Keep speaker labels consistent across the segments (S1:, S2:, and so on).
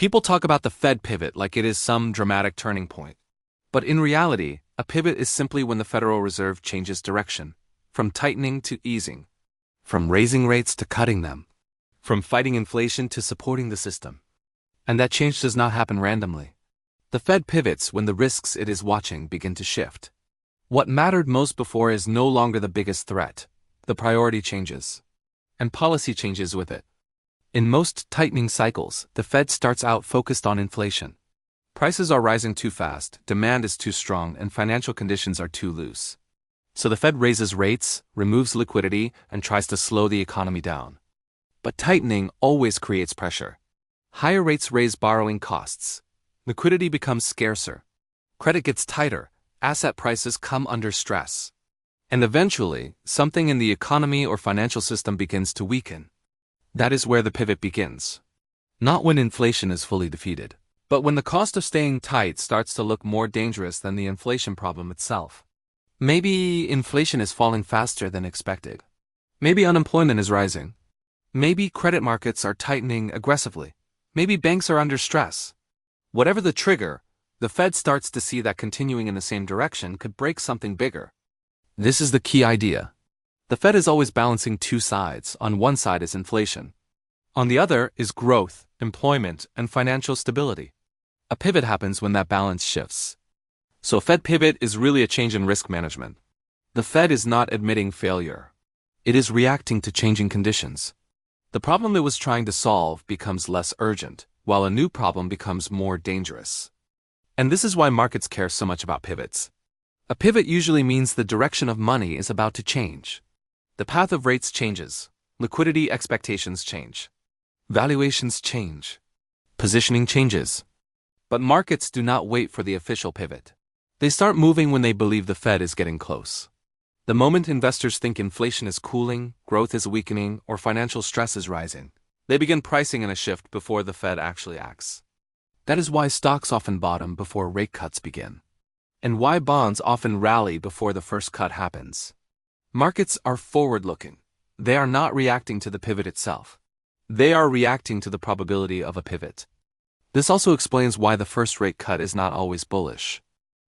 S1: People talk about the Fed pivot like it is some dramatic turning point. But in reality, a pivot is simply when the Federal Reserve changes direction, from tightening to easing, from raising rates to cutting them, from fighting inflation to supporting the system. And that change does not happen randomly. The Fed pivots when the risks it is watching begin to shift. What mattered most before is no longer the biggest threat. The priority changes. And policy changes with it. In most tightening cycles, the Fed starts out focused on inflation. Prices are rising too fast, demand is too strong, and financial conditions are too loose. So the Fed raises rates, removes liquidity, and tries to slow the economy down. But tightening always creates pressure. Higher rates raise borrowing costs. Liquidity becomes scarcer. Credit gets tighter, asset prices come under stress. And eventually, something in the economy or financial system begins to weaken. That is where the pivot begins. Not when inflation is fully defeated, but when the cost of staying tight starts to look more dangerous than the inflation problem itself. Maybe inflation is falling faster than expected. Maybe unemployment is rising. Maybe credit markets are tightening aggressively. Maybe banks are under stress. Whatever the trigger, the Fed starts to see that continuing in the same direction could break something bigger. This is the key idea. The Fed is always balancing two sides. On one side is inflation. On the other is growth, employment, and financial stability. A pivot happens when that balance shifts. So a Fed pivot is really a change in risk management. The Fed is not admitting failure. It is reacting to changing conditions. The problem it was trying to solve becomes less urgent, while a new problem becomes more dangerous. And this is why markets care so much about pivots. A pivot usually means the direction of money is about to change. The path of rates changes, liquidity expectations change, valuations change, positioning changes. But markets do not wait for the official pivot. They start moving when they believe the Fed is getting close. The moment investors think inflation is cooling, growth is weakening, or financial stress is rising, they begin pricing in a shift before the Fed actually acts. That is why stocks often bottom before rate cuts begin, and why bonds often rally before the first cut happens. Markets are forward-looking. They are not reacting to the pivot itself. They are reacting to the probability of a pivot. This also explains why the first rate cut is not always bullish.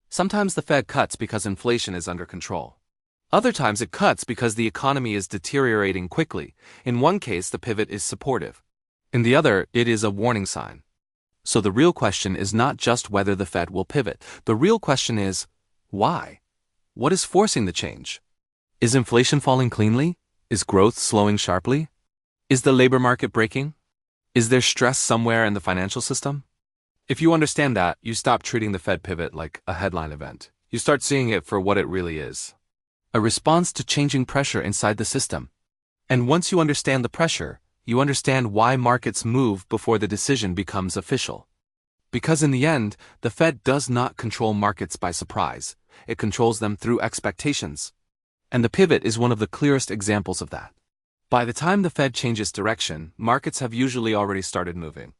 S1: Sometimes the Fed cuts because inflation is under control. Other times it cuts because the economy is deteriorating quickly. In one case, the pivot is supportive. In the other, it is a warning sign. So the real question is not just whether the Fed will pivot. The real question is, why? What is forcing the change? Is inflation falling cleanly? Is growth slowing sharply? Is the labor market breaking? Is there stress somewhere in the financial system? If you understand that, you stop treating the Fed pivot like a headline event. You start seeing it for what it really is. A response to changing pressure inside the system. And once you understand the pressure, you understand why markets move before the decision becomes official. Because in the end, the Fed does not control markets by surprise. It controls them through expectations. And the pivot is one of the clearest examples of that. By the time the Fed changes direction, markets have usually already started moving.